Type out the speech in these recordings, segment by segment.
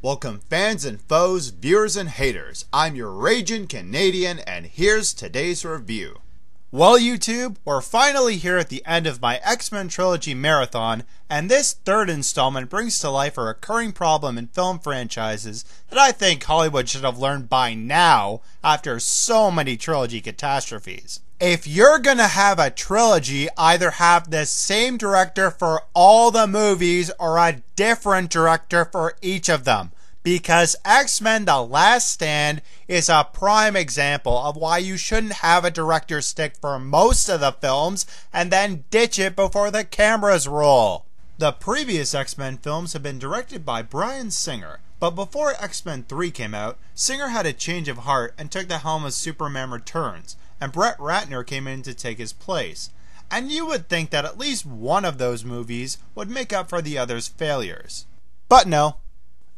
Welcome fans and foes, viewers and haters. I'm your raging Canadian and here's today's review. Well YouTube, we're finally here at the end of my X-Men Trilogy marathon, and this third installment brings to life a recurring problem in film franchises that I think Hollywood should have learned by now after so many trilogy catastrophes. If you're gonna have a trilogy, either have the same director for all the movies or a different director for each of them. Because X-Men The Last Stand is a prime example of why you shouldn't have a director stick for most of the films and then ditch it before the cameras roll. The previous X-Men films have been directed by Bryan Singer, but before X-Men 3 came out, Singer had a change of heart and took the helm of Superman Returns, and Brett Ratner came in to take his place. And you would think that at least one of those movies would make up for the other's failures. But no.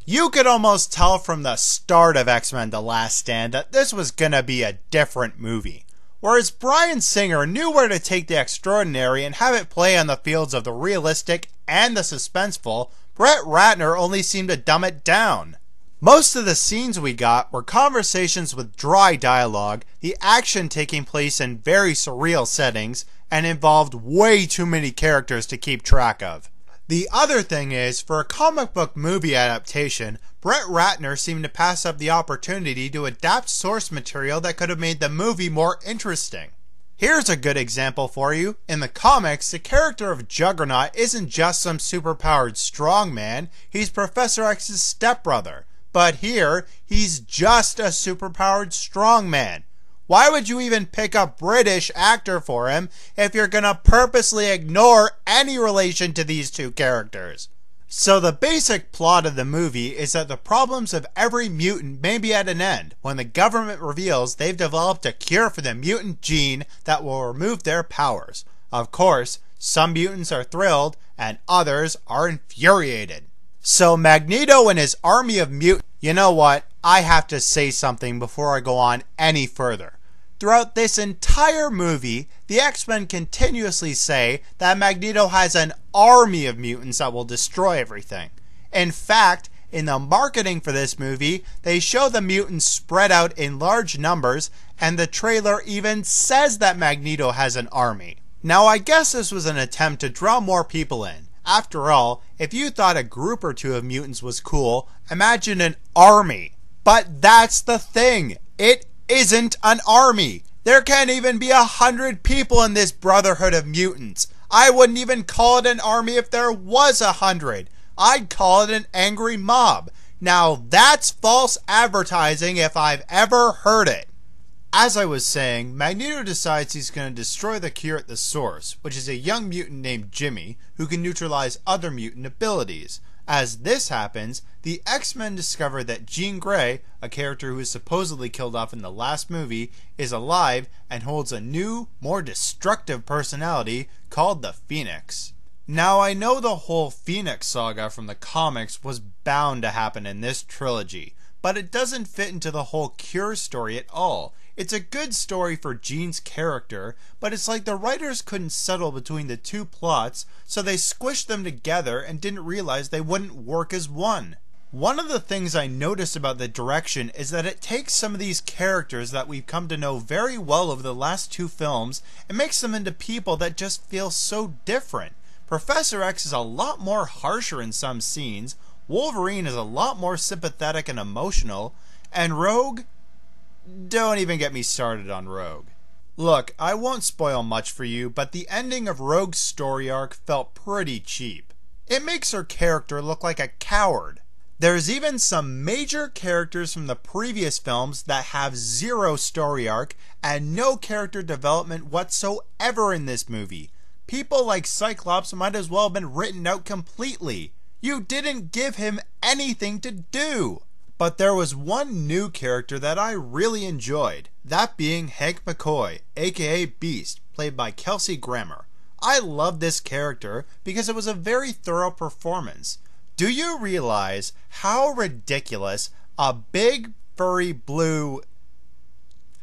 You could almost tell from the start of X-Men The Last Stand that this was gonna be a different movie. Whereas Bryan Singer knew where to take the extraordinary and have it play on the fields of the realistic and the suspenseful, Brett Ratner only seemed to dumb it down. Most of the scenes we got were conversations with dry dialogue, the action taking place in very surreal settings, and involved way too many characters to keep track of. The other thing is, for a comic book movie adaptation, Brett Ratner seemed to pass up the opportunity to adapt source material that could have made the movie more interesting. Here's a good example for you. In the comics, the character of Juggernaut isn't just some superpowered strongman, he's Professor X's stepbrother. But here, he's just a superpowered strongman. Why would you even pick a British actor for him if you're gonna purposely ignore any relation to these two characters? So the basic plot of the movie is that the problems of every mutant may be at an end when the government reveals they've developed a cure for the mutant gene that will remove their powers. Of course, some mutants are thrilled and others are infuriated. So Magneto and his army of mutants... You know what? I have to say something before I go on any further. Throughout this entire movie, the X-Men continuously say that Magneto has an army of mutants that will destroy everything. In fact, in the marketing for this movie, they show the mutants spread out in large numbers, and the trailer even says that Magneto has an army. Now I guess this was an attempt to draw more people in. After all, if you thought a group or two of mutants was cool, imagine an army. But that's the thing. It isn't an army. There can't even be 100 people in this Brotherhood of Mutants. I wouldn't even call it an army if there was 100. I'd call it an angry mob. Now that's false advertising if I've ever heard it. As I was saying, Magneto decides he's going to destroy the cure at the source, which is a young mutant named Jimmy, who can neutralize other mutant abilities. As this happens, the X-Men discover that Jean Grey, a character who was supposedly killed off in the last movie, is alive and holds a new, more destructive personality called the Phoenix. Now I know the whole Phoenix saga from the comics was bound to happen in this trilogy, but it doesn't fit into the whole Cure story at all. It's a good story for Jean's character, but it's like the writers couldn't settle between the two plots, so they squished them together and didn't realize they wouldn't work as one. One of the things I noticed about the direction is that it takes some of these characters that we've come to know very well over the last two films and makes them into people that just feel so different. Professor X is a lot more harsher in some scenes, Wolverine is a lot more sympathetic and emotional, and Rogue? Don't even get me started on Rogue. Look, I won't spoil much for you, but the ending of Rogue's story arc felt pretty cheap. It makes her character look like a coward. There's even some major characters from the previous films that have zero story arc and no character development whatsoever in this movie. People like Cyclops might as well have been written out completely. You didn't give him anything to do. But there was one new character that I really enjoyed, that being Hank McCoy, aka Beast, played by Kelsey Grammer. I loved this character because it was a very thorough performance. Do you realize how ridiculous a big furry blue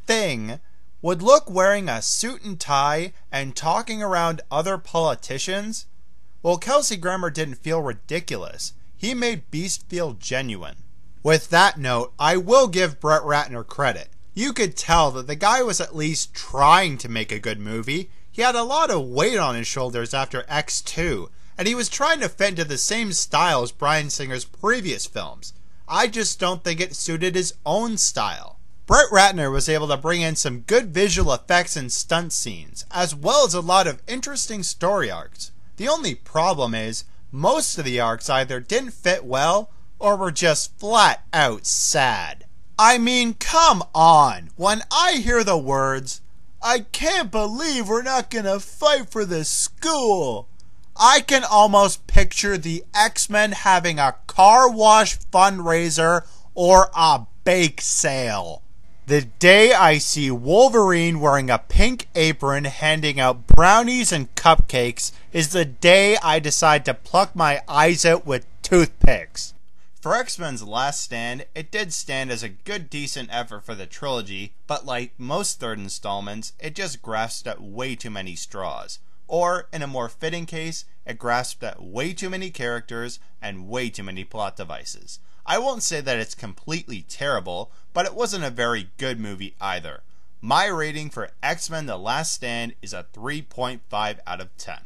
thing would look wearing a suit and tie and talking around other politicians? Well, Kelsey Grammer didn't feel ridiculous. He made Beast feel genuine. With that note, I will give Brett Ratner credit. You could tell that the guy was at least trying to make a good movie. He had a lot of weight on his shoulders after X2, and he was trying to fit into the same style as Bryan Singer's previous films. I just don't think it suited his own style. Brett Ratner was able to bring in some good visual effects and stunt scenes, as well as a lot of interesting story arcs. The only problem is, most of the arcs either didn't fit well, or were just flat out sad. I mean, come on! When I hear the words, "I can't believe we're not gonna fight for this school," I can almost picture the X-Men having a car wash fundraiser or a bake sale. The day I see Wolverine wearing a pink apron handing out brownies and cupcakes is the day I decide to pluck my eyes out with toothpicks. For X-Men's Last Stand, it did stand as a good decent effort for the trilogy, but like most third installments, it just grasped at way too many straws. Or, in a more fitting case, it grasped at way too many characters and way too many plot devices. I won't say that it's completely terrible, but it wasn't a very good movie either. My rating for X-Men The Last Stand is a 3.5 out of 10.